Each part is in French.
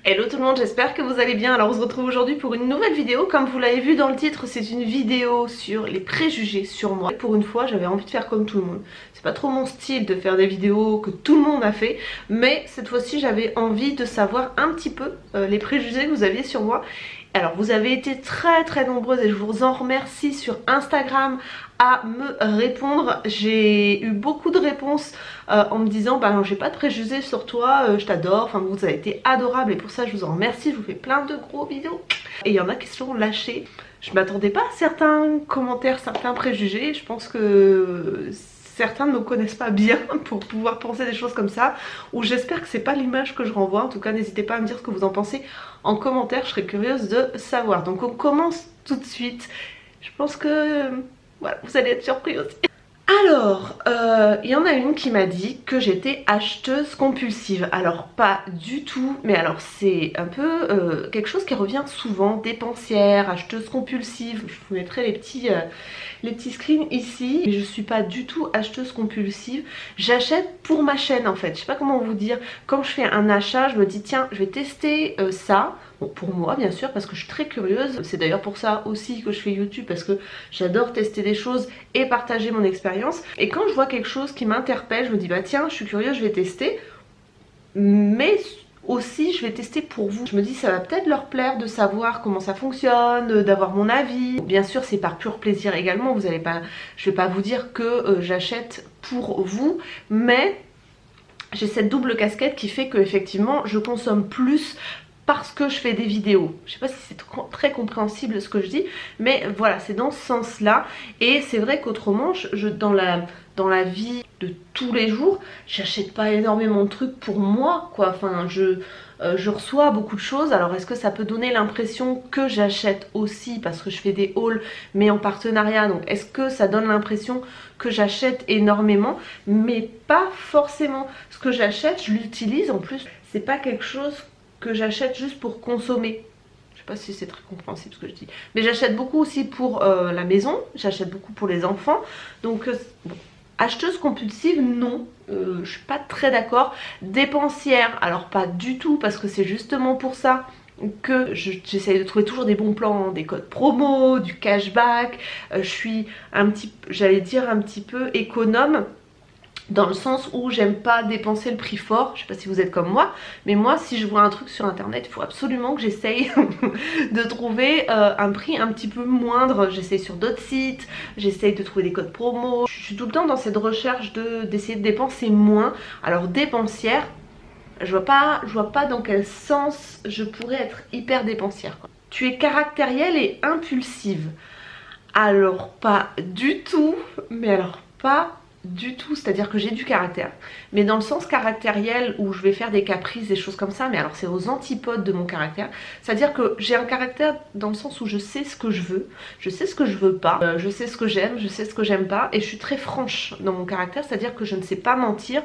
Hello tout le monde, j'espère que vous allez bien. Alors on se retrouve aujourd'hui pour une nouvelle vidéo. Comme vous l'avez vu dans le titre, c'est une vidéo sur les préjugés sur moi. Pour une fois, j'avais envie de faire comme tout le monde. C'est pas trop mon style de faire des vidéos que tout le monde a fait, mais cette fois-ci j'avais envie de savoir un petit peu les préjugés que vous aviez sur moi. Alors vous avez été très nombreuses et je vous en remercie sur Instagram à me répondre. J'ai eu beaucoup de réponses en me disant bah j'ai pas de préjugés sur toi, je t'adore, enfin vous avez été adorable et pour ça je vous en remercie, je vous fais plein de gros bisous. Et il y en a qui se sont lâchés. Je m'attendais pas à certains commentaires, certains préjugés, je pense que certains ne me connaissent pas bien pour pouvoir penser des choses comme ça, ou j'espère que c'est pas l'image que je renvoie. En tout cas n'hésitez pas à me dire ce que vous en pensez en commentaire, je serais curieuse de savoir. Donc on commence tout de suite, je pense que voilà, vous allez être surpris aussi. Alors, il y en a une qui m'a dit que j'étais acheteuse compulsive. Alors pas du tout, mais alors c'est un peu quelque chose qui revient souvent, dépensière, acheteuse compulsive. Je vous mettrai les petits screens ici. Mais je suis pas du tout acheteuse compulsive. J'achète pour ma chaîne en fait. Je sais pas comment vous dire. Quand je fais un achat, je me dis tiens, je vais tester ça. Bon, pour moi bien sûr parce que je suis très curieuse. C'est d'ailleurs pour ça aussi que je fais YouTube, parce que j'adore tester des choses et partager mon expérience. Et quand je vois quelque chose qui m'interpelle, je me dis bah tiens, je suis curieuse, je vais tester. Mais aussi je vais tester pour vous. Je me dis ça va peut-être leur plaire de savoir comment ça fonctionne, d'avoir mon avis. Bien sûr c'est par pur plaisir également, vous allez pas, je vais pas vous dire que j'achète pour vous, mais j'ai cette double casquette qui fait que effectivement je consomme plus parce que je fais des vidéos. Je sais pas si c'est très compréhensible ce que je dis, mais voilà, c'est dans ce sens là. Et c'est vrai qu'autrement dans la vie de tous les jours, j'achète pas énormément de trucs pour moi quoi. Enfin je reçois beaucoup de choses. Alors est-ce que ça peut donner l'impression que j'achète aussi parce que je fais des hauls mais en partenariat, donc est-ce que ça donne l'impression que j'achète énormément? Mais pas forcément. Ce que j'achète, je l'utilise en plus. C'est pas quelque chose que j'achète juste pour consommer. Je sais pas si c'est très compréhensible ce que je dis. Mais j'achète beaucoup aussi pour la maison. J'achète beaucoup pour les enfants. Donc bon. Acheteuse compulsive, non. Je suis pas très d'accord. Dépensière, alors pas du tout, parce que c'est justement pour ça que j'essaye de trouver toujours des bons plans, des codes promo, du cashback. Je suis j'allais dire un petit peu économe, dans le sens où j'aime pas dépenser le prix fort. Je sais pas si vous êtes comme moi, mais moi si je vois un truc sur internet, il faut absolument que j'essaye de trouver un prix un petit peu moindre. J'essaye sur d'autres sites, j'essaye de trouver des codes promo. Je suis tout le temps dans cette recherche d'essayer de dépenser moins. Alors dépensière, je vois pas dans quel sens je pourrais être hyper dépensière quoi. Tu es caractérielle et impulsive. Alors pas du tout, mais alors pas du tout, c'est-à-dire que j'ai du caractère, mais dans le sens caractériel où je vais faire des caprices, des choses comme ça, mais alors c'est aux antipodes de mon caractère. C'est-à-dire que j'ai un caractère dans le sens où je sais ce que je veux, je sais ce que je veux pas, je sais ce que j'aime, je sais ce que j'aime pas, et je suis très franche dans mon caractère, c'est-à-dire que je ne sais pas mentir,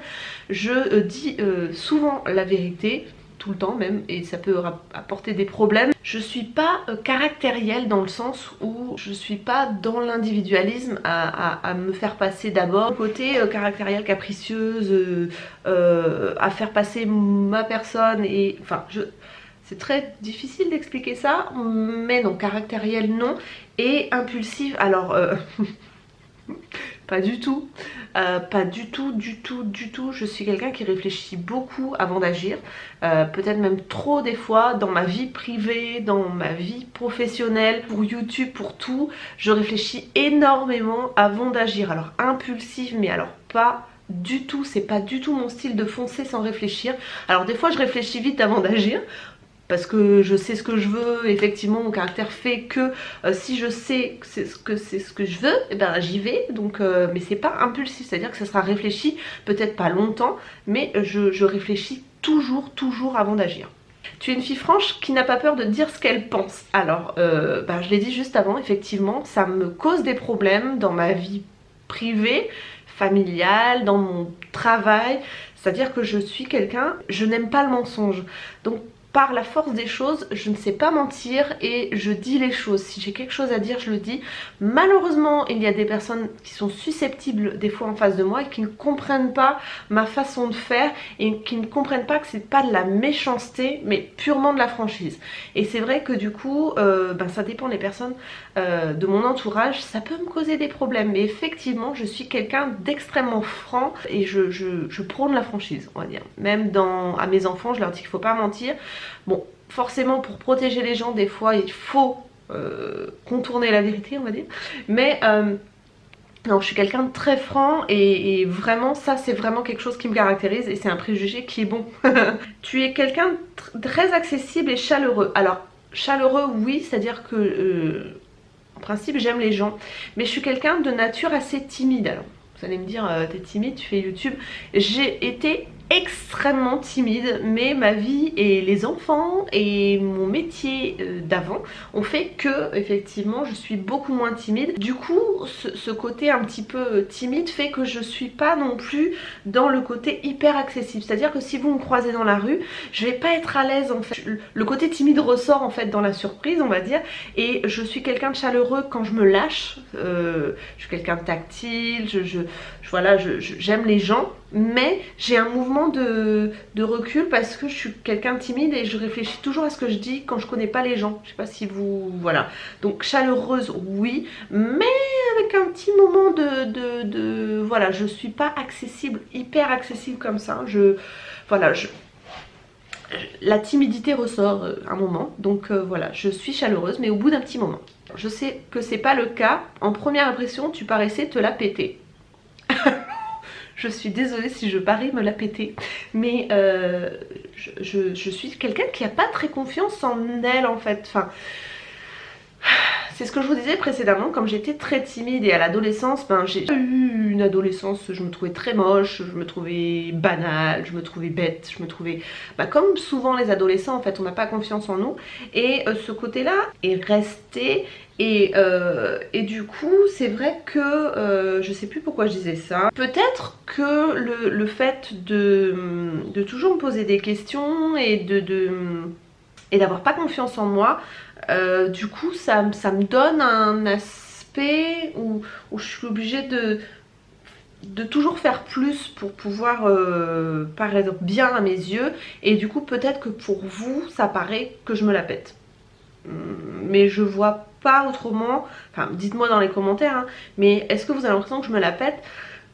je dis souvent la vérité, tout le temps même, et ça peut apporter des problèmes. Je suis pas caractérielle dans le sens où je suis pas dans l'individualisme à me faire passer d'abord. Côté caractérielle, capricieuse, à faire passer ma personne, et enfin c'est très difficile d'expliquer ça, mais non, caractérielle non, et impulsive alors pas du tout, pas du tout. Je suis quelqu'un qui réfléchit beaucoup avant d'agir, peut-être même trop des fois, dans ma vie privée, dans ma vie professionnelle, pour YouTube, pour tout. Je réfléchis énormément avant d'agir. Alors impulsive, mais alors pas du tout, c'est pas du tout mon style de foncer sans réfléchir. Alors des fois je réfléchis vite avant d'agir, parce que je sais ce que je veux. Effectivement mon caractère fait que si je sais que c'est ce que je veux, et ben j'y vais. Donc mais c'est pas impulsif, c'est à dire que ça sera réfléchi, peut-être pas longtemps, mais je réfléchis toujours avant d'agir. Tu es une fille franche qui n'a pas peur de dire ce qu'elle pense. Alors je l'ai dit juste avant, effectivement ça me cause des problèmes dans ma vie privée, familiale, dans mon travail. C'est à dire que je suis quelqu'un, je n'aime pas le mensonge, donc par la force des choses, je ne sais pas mentir et je dis les choses. Si j'ai quelque chose à dire, je le dis. Malheureusement, il y a des personnes qui sont susceptibles des fois en face de moi et qui ne comprennent pas ma façon de faire et qui ne comprennent pas que c'est pas de la méchanceté mais purement de la franchise. Et c'est vrai que du coup, ça dépend des personnes de mon entourage, ça peut me causer des problèmes. Mais effectivement, je suis quelqu'un d'extrêmement franc et je prône la franchise, on va dire. Même à mes enfants, je leur dis qu'il ne faut pas mentir. Bon, forcément pour protéger les gens, des fois il faut contourner la vérité, on va dire. Mais non, je suis quelqu'un de très franc et vraiment ça c'est vraiment quelque chose qui me caractérise et c'est un préjugé qui est bon. Tu es quelqu'un de très accessible et chaleureux. Alors chaleureux oui, c'est-à-dire que en principe j'aime les gens, mais je suis quelqu'un de nature assez timide. Alors vous allez me dire t'es timide, tu fais YouTube. J'ai été extrêmement timide, mais ma vie et les enfants et mon métier d'avant ont fait que effectivement je suis beaucoup moins timide. Du coup ce côté un petit peu timide fait que je suis pas non plus dans le côté hyper accessible, c'est à dire que si vous me croisez dans la rue je vais pas être à l'aise en fait. Le côté timide ressort en fait dans la surprise on va dire, et je suis quelqu'un de chaleureux quand je me lâche. Je suis quelqu'un de tactile, voilà, j'aime les gens, mais j'ai un mouvement de recul parce que je suis quelqu'un de timide et je réfléchis toujours à ce que je dis quand je connais pas les gens. Je sais pas si vous... Voilà. Donc chaleureuse, oui, mais avec un petit moment voilà, je suis pas accessible, hyper accessible comme ça. Voilà, la timidité ressort un moment, donc voilà, je suis chaleureuse, mais au bout d'un petit moment. Je sais que c'est pas le cas. En première impression, tu paraissais te la péter. Je suis désolée si je parie me la péter, mais je suis quelqu'un qui n'a pas très confiance en elle en fait. Enfin, c'est ce que je vous disais précédemment, comme j'étais très timide et à l'adolescence, j'ai eu une adolescence, je me trouvais très moche, je me trouvais banale, je me trouvais bête, je me trouvais... comme souvent les adolescents en fait, on n'a pas confiance en nous, et ce côté-là est resté. Et du coup c'est vrai que je sais plus pourquoi je disais ça. Peut-être que le fait de toujours me poser des questions et d'avoir pas confiance en moi, du coup ça me donne un aspect où je suis obligée de toujours faire plus pour pouvoir paraître bien à mes yeux, et du coup peut-être que pour vous ça paraît que je me la pète. Mais je vois pas autrement, enfin dites-moi dans les commentaires, hein, mais est-ce que vous avez l'impression que je me la pète?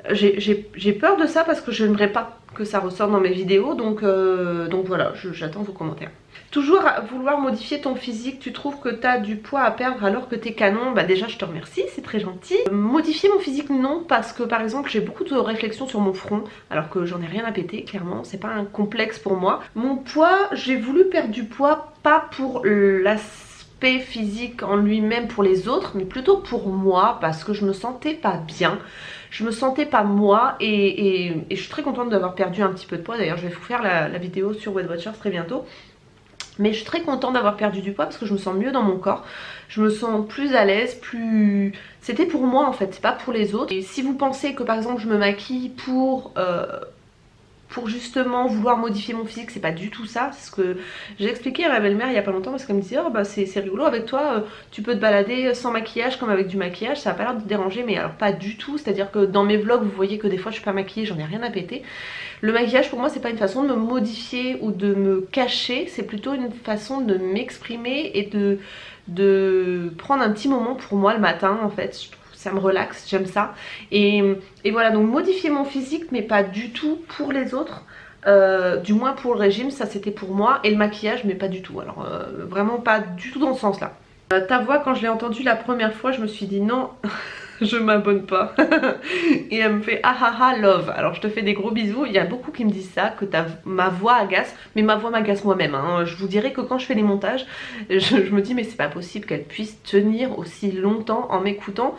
J'ai peur de ça parce que je n'aimerais pas que ça ressorte dans mes vidéos, donc voilà, j'attends vos commentaires. Toujours à vouloir modifier ton physique, tu trouves que tu as du poids à perdre alors que t'es canon? Bah déjà je te remercie, c'est très gentil. Modifier mon physique non, parce que par exemple j'ai beaucoup de réflexions sur mon front alors que j'en ai rien à péter, clairement, c'est pas un complexe pour moi. Mon poids, j'ai voulu perdre du poids pas pour l'aspect physique en lui-même pour les autres, mais plutôt pour moi parce que je me sentais pas bien. Je me sentais pas moi et je suis très contente d'avoir perdu un petit peu de poids. D'ailleurs je vais vous faire la vidéo sur Weight Watchers très bientôt. Mais je suis très contente d'avoir perdu du poids parce que je me sens mieux dans mon corps. Je me sens plus à l'aise, plus... C'était pour moi en fait, c'est pas pour les autres. Et si vous pensez que par exemple je me maquille pour justement vouloir modifier mon physique, c'est pas du tout ça. C'est ce que j'ai expliqué à ma belle-mère il y a pas longtemps parce qu'elle me disait oh bah c'est rigolo avec toi, tu peux te balader sans maquillage comme avec du maquillage, ça a pas l'air de te déranger, mais alors pas du tout. C'est à dire que dans mes vlogs vous voyez que des fois je suis pas maquillée, j'en ai rien à péter. Le maquillage pour moi c'est pas une façon de me modifier ou de me cacher, c'est plutôt une façon de m'exprimer et de prendre un petit moment pour moi le matin en fait. Je trouve ça me relaxe, j'aime ça. Et voilà, donc modifier mon physique mais pas du tout pour les autres. Du moins pour le régime, ça c'était pour moi. Et le maquillage mais pas du tout, alors vraiment pas du tout dans ce sens là. Ta voix quand je l'ai entendue la première fois je me suis dit non je m'abonne pas. Et elle me fait ah ah ah love. Alors je te fais des gros bisous. Il y a beaucoup qui me disent ça, que ma voix agace, mais ma voix m'agace moi-même hein. Je vous dirais que quand je fais les montages je me dis mais c'est pas possible qu'elle puisse tenir aussi longtemps en m'écoutant.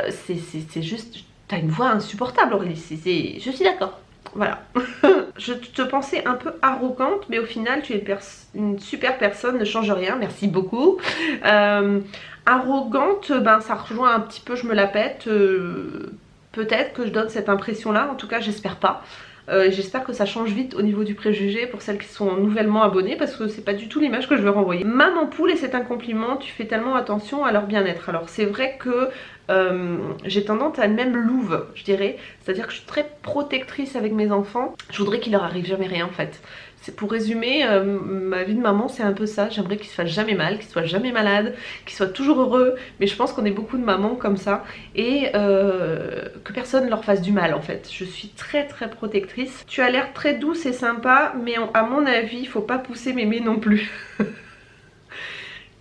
C'est juste, t'as une voix insupportable Aurélie, je suis d'accord. Voilà. Je te pensais un peu arrogante, mais au final tu es une super personne, ne change rien, merci beaucoup. Arrogante, ben ça rejoint un petit peu je me la pète. Peut-être que je donne cette impression là, en tout cas j'espère pas. J'espère que ça change vite au niveau du préjugé pour celles qui sont nouvellement abonnées, parce que c'est pas du tout l'image que je veux renvoyer. Maman poule, et c'est un compliment, tu fais tellement attention à leur bien-être. Alors c'est vrai que j'ai tendance à être même louve, je dirais, c'est à dire que je suis très protectrice avec mes enfants. Je voudrais qu'il leur arrive jamais rien en fait. C'est pour résumer, ma vie de maman c'est un peu ça. J'aimerais qu'ils se fassent jamais mal, qu'ils soient jamais malades, qu'ils soient toujours heureux. Mais je pense qu'on est beaucoup de mamans comme ça, et que personne leur fasse du mal en fait. Je suis très protectrice. Tu as l'air très douce et sympa, mais à mon avis il faut pas pousser mémé non plus.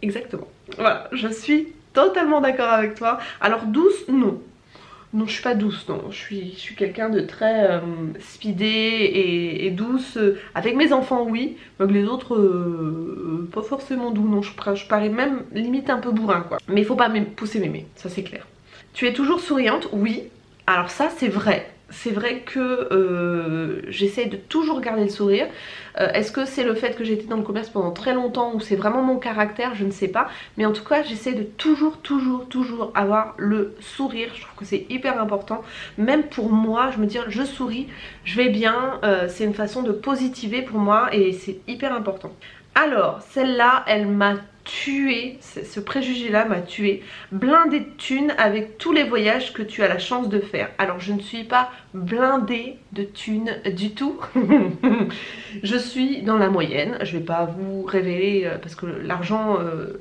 Exactement, voilà, je suis totalement d'accord avec toi. Alors douce, non. Non, je suis pas douce, non. Je suis quelqu'un de très speedé et douce. Avec mes enfants, oui. Mais avec les autres, pas forcément doux, non. Je parais même limite un peu bourrin, quoi. Mais il faut pas pousser mémé, ça c'est clair. Tu es toujours souriante? Oui. Alors ça, c'est vrai. C'est vrai que j'essaye de toujours garder le sourire. Est-ce que c'est le fait que j'ai été dans le commerce pendant très longtemps ou c'est vraiment mon caractère? Je ne sais pas. Mais en tout cas, j'essaie de toujours avoir le sourire. Je trouve que c'est hyper important. Même pour moi, je me dis je souris, je vais bien. C'est une façon de positiver pour moi et c'est hyper important. Alors, celle-là, elle m'a tué, ce préjugé là m'a tué. Blindée de thunes avec tous les voyages que tu as la chance de faire. Alors je ne suis pas blindée de thunes du tout. Je suis dans la moyenne. Je vais pas vous révéler parce que l'argent,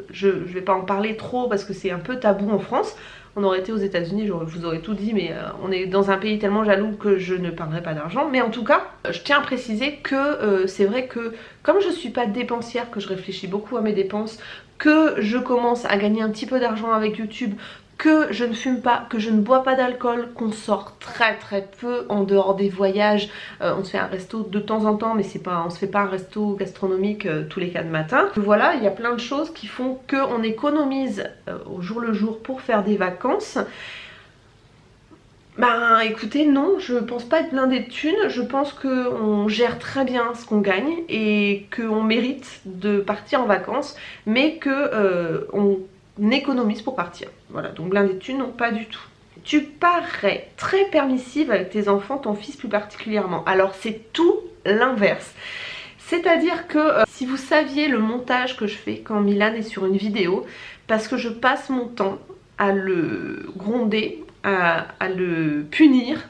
je vais pas en parler trop parce que c'est un peu tabou en France. On aurait été aux États-Unis, je vous aurais tout dit, mais on est dans un pays tellement jaloux que je ne parlerai pas d'argent. Mais en tout cas, je tiens à préciser que c'est vrai que comme je suis pas dépensière, que je réfléchis beaucoup à mes dépenses, que je commence à gagner un petit peu d'argent avec YouTube, que je ne fume pas, que je ne bois pas d'alcool, qu'on sort très peu en dehors des voyages. On se fait un resto de temps en temps, mais c'est pas, on se fait pas un resto gastronomique tous les 4 matins. Voilà, il y a plein de choses qui font qu'on économise au jour le jour pour faire des vacances. Ben écoutez, non, je pense pas être blindée de thunes. Je pense qu'on gère très bien ce qu'on gagne et qu'on mérite de partir en vacances, mais que on économise pour partir. Voilà, donc blindée de thunes, non, pas du tout. Tu parais très permissive avec tes enfants, ton fils plus particulièrement. Alors c'est tout l'inverse. C'est-à-dire que si vous saviez le montage que je fais quand Milan est sur une vidéo, parce que je passe mon temps à le gronder, à le punir,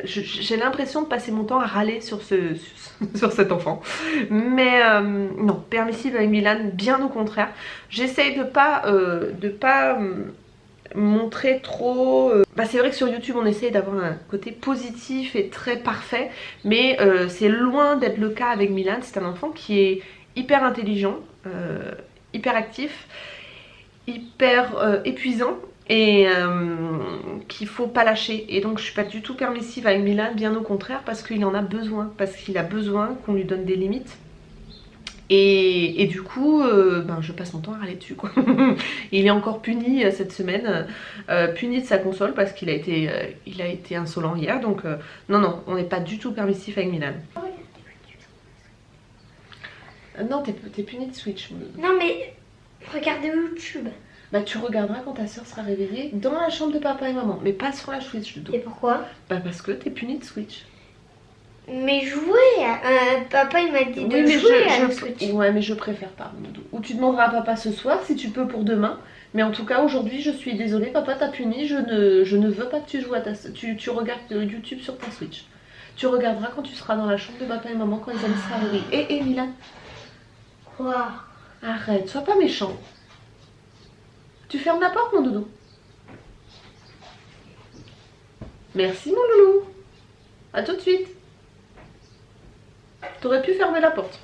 j'ai l'impression de passer mon temps à râler sur cet enfant. Mais non, permissive avec Milan, bien au contraire. J'essaye de pas montrer trop... c'est vrai que sur YouTube on essaye d'avoir un côté positif et très parfait, mais c'est loin d'être le cas avec Milan. C'est un enfant qui est hyper intelligent, hyper actif, hyper épuisant, et qu'il faut pas lâcher. Et donc je suis pas du tout permissive avec Milan, bien au contraire, parce qu'il en a besoin, parce qu'il a besoin qu'on lui donne des limites. Et du coup, je passe mon temps à râler dessus, quoi. Il est encore puni cette semaine, puni de sa console parce qu'il a été insolent hier. Donc non, on n'est pas du tout permissif avec Milan. Non, t'es puni de Switch. Non mais regarde YouTube. Bah tu regarderas quand ta soeur sera réveillée dans la chambre de papa et maman, mais pas sur la Switch du tout. Et pourquoi? Bah parce que t'es puni de Switch. Mais jouer, papa il m'a dit de jouer à la Switch. Ouais, mais je préfère pas. Ou tu demanderas à papa ce soir si tu peux pour demain. Mais en tout cas aujourd'hui je suis désolée, papa t'a puni, je ne veux pas que tu joues à ta... Tu regardes YouTube sur ta Switch. Tu regarderas quand tu seras dans la chambre de papa et maman quand Isabelle sera réveillée. Et Milan. Quoi? Arrête, sois pas méchant. Tu fermes la porte mon doudou. Merci mon loulou. A tout de suite. T'aurais pu fermer la porte.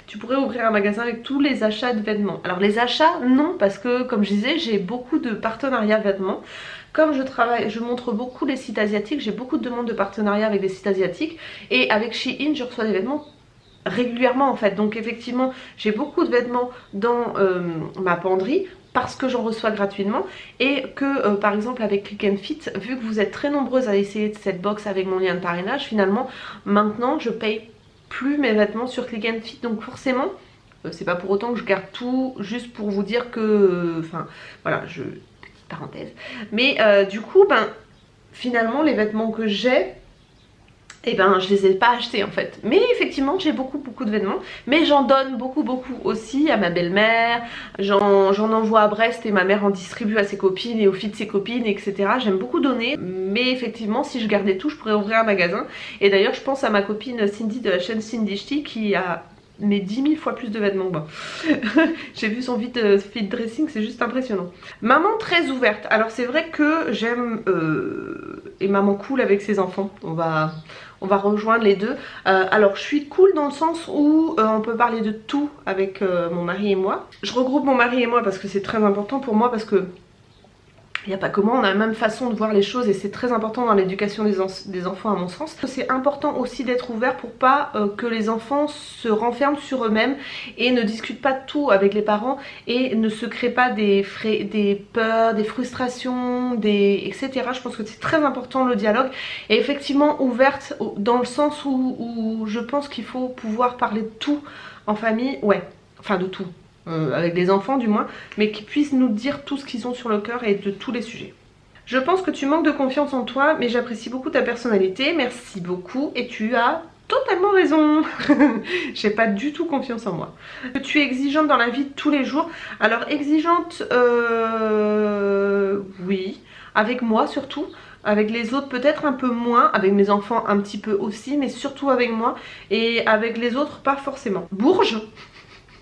Tu pourrais ouvrir un magasin avec tous les achats de vêtements. Alors les achats, non, parce que comme je disais, j'ai beaucoup de partenariats vêtements. Comme je montre beaucoup les sites asiatiques, j'ai beaucoup de demandes de partenariat avec des sites asiatiques. Et avec Shein, je reçois des vêtements régulièrement en fait. Donc effectivement, j'ai beaucoup de vêtements dans ma penderie, parce que j'en reçois gratuitement, et que par exemple avec Click and Fit, vu que vous êtes très nombreuses à essayer cette box avec mon lien de parrainage, finalement maintenant je paye plus mes vêtements sur Click and Fit. Donc forcément c'est pas pour autant que je garde tout, juste pour vous dire que enfin voilà, petite parenthèse, mais du coup finalement les vêtements que j'ai, et ben je les ai pas achetés en fait. Mais effectivement j'ai beaucoup de vêtements, mais j'en donne beaucoup aussi à ma belle-mère, j'en envoie à Brest et ma mère en distribue à ses copines et aux filles de ses copines, etc. J'aime beaucoup donner, mais effectivement si je gardais tout je pourrais ouvrir un magasin. Et d'ailleurs je pense à ma copine Cindy de la chaîne Cindy Ch'ti qui a mais 10 000 fois plus de vêtements que moi. J'ai vu son fit dressing, c'est juste impressionnant. Maman très ouverte, alors c'est vrai que j'aime et maman cool avec ses enfants, on va rejoindre les deux. Alors je suis cool dans le sens où on peut parler de tout avec mon mari et moi. Je regroupe mon mari et moi parce que c'est très important pour moi, parce que il n'y a pas que moi, on a la même façon de voir les choses et c'est très important dans l'éducation des enfants à mon sens. C'est important aussi d'être ouvert pour pas que les enfants se renferment sur eux-mêmes et ne discutent pas de tout avec les parents et ne se créent pas des peurs, des frustrations, etc. Je pense que c'est très important le dialogue et effectivement ouverte dans le sens où je pense qu'il faut pouvoir parler de tout en famille, ouais, enfin de tout. Avec les enfants du moins, mais qui puissent nous dire tout ce qu'ils ont sur le cœur et de tous les sujets. Je pense que tu manques de confiance en toi, mais j'apprécie beaucoup ta personnalité, merci beaucoup et tu as totalement raison. J'ai pas du tout confiance en moi. Tu es exigeante dans la vie de tous les jours. Alors exigeante, oui, avec moi surtout. Avec les autres peut-être un peu moins, avec mes enfants un petit peu aussi, mais surtout avec moi. Et avec les autres pas forcément. Bourge.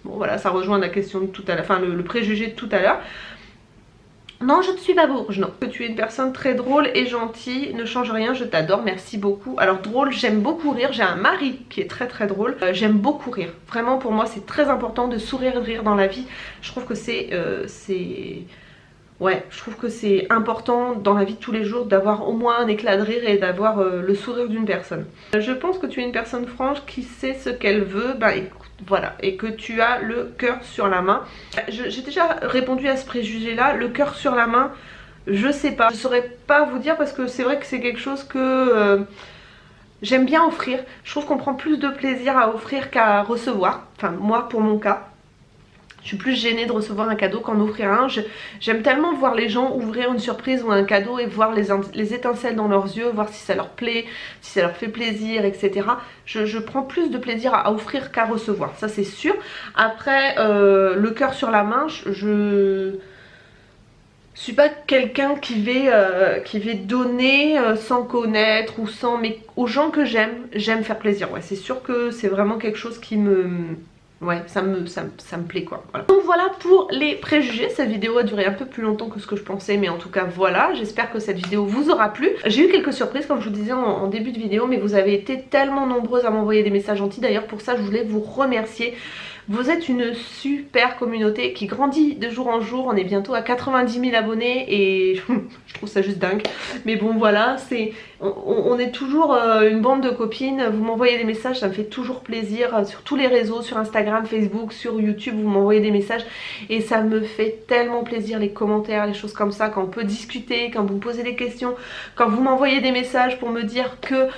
Bon voilà, ça rejoint la question de tout à l'heure, enfin le préjugé de tout à l'heure. Non, je ne suis pas bourge, non. Que tu es une personne très drôle et gentille, ne change rien, je t'adore, merci beaucoup. Alors drôle, j'aime beaucoup rire, j'ai un mari qui est très drôle, j'aime beaucoup rire. Vraiment pour moi c'est très important de sourire et de rire dans la vie. Je trouve que ouais, je trouve que c'est important dans la vie de tous les jours d'avoir au moins un éclat de rire et d'avoir le sourire d'une personne. Je pense que tu es une personne franche qui sait ce qu'elle veut, bah écoute, voilà, et que tu as le cœur sur la main. J'ai déjà répondu à ce préjugé là, le cœur sur la main, je sais pas. Je saurais pas vous dire parce que c'est vrai que c'est quelque chose que j'aime bien offrir. Je trouve qu'on prend plus de plaisir à offrir qu'à recevoir, enfin moi pour mon cas. Je suis plus gênée de recevoir un cadeau qu'en offrir un. J'aime tellement voir les gens ouvrir une surprise ou un cadeau et voir les étincelles dans leurs yeux, voir si ça leur plaît, si ça leur fait plaisir, etc. Je prends plus de plaisir à offrir qu'à recevoir, ça c'est sûr. Après, le cœur sur la main, je suis pas quelqu'un qui va donner sans connaître ou sans... Mais aux gens que j'aime faire plaisir. Ouais, c'est sûr que c'est vraiment quelque chose qui me... Ouais, ça me plaît quoi. Voilà. Donc voilà pour les préjugés. Cette vidéo a duré un peu plus longtemps que ce que je pensais, mais en tout cas voilà. J'espère que cette vidéo vous aura plu. J'ai eu quelques surprises comme je vous disais en début de vidéo, mais vous avez été tellement nombreuses à m'envoyer des messages gentils. D'ailleurs pour ça je voulais vous remercier. Vous êtes une super communauté qui grandit de jour en jour. On est bientôt à 90 000 abonnés et je trouve ça juste dingue. Mais bon voilà, on est toujours une bande de copines. Vous m'envoyez des messages, ça me fait toujours plaisir. Sur tous les réseaux, sur Instagram, Facebook, sur YouTube, vous m'envoyez des messages. Et ça me fait tellement plaisir, les commentaires, les choses comme ça. Quand on peut discuter, quand vous me posez des questions, quand vous m'envoyez des messages pour me dire que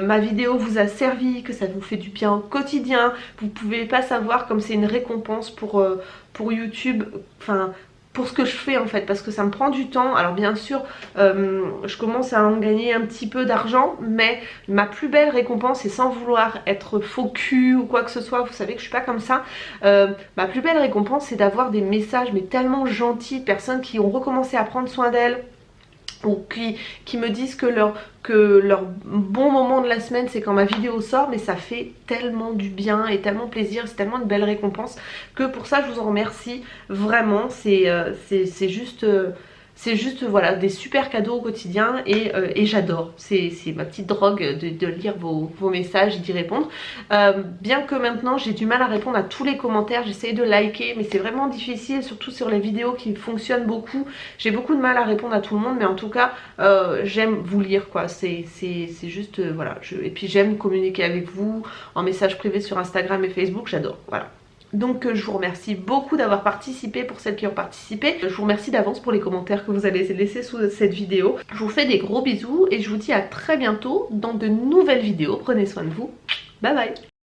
ma vidéo vous a servi, que ça vous fait du bien au quotidien. Vous pouvez pas savoir comme c'est une récompense pour YouTube, enfin pour ce que je fais en fait, parce que ça me prend du temps. Alors bien sûr je commence à en gagner un petit peu d'argent, mais ma plus belle récompense, et sans vouloir être faux cul ou quoi que ce soit, vous savez que je suis pas comme ça, ma plus belle récompense c'est d'avoir des messages mais tellement gentils de personnes qui ont recommencé à prendre soin d'elles ou qui me disent que leur bon moment de la semaine c'est quand ma vidéo sort, mais ça fait tellement du bien et tellement plaisir, c'est tellement une belle récompense que pour ça je vous en remercie vraiment. C'est juste voilà des super cadeaux au quotidien et j'adore, c'est ma petite drogue de lire vos messages et d'y répondre. Bien que maintenant j'ai du mal à répondre à tous les commentaires, j'essaye de liker mais c'est vraiment difficile, surtout sur les vidéos qui fonctionnent beaucoup. J'ai beaucoup de mal à répondre à tout le monde, mais en tout cas j'aime vous lire quoi, c'est juste voilà, et puis j'aime communiquer avec vous en message privé sur Instagram et Facebook, j'adore, voilà. Donc je vous remercie beaucoup d'avoir participé, pour celles qui ont participé. Je vous remercie d'avance pour les commentaires que vous allez laisser sous cette vidéo. Je vous fais des gros bisous et je vous dis à très bientôt dans de nouvelles vidéos. Prenez soin de vous. Bye bye.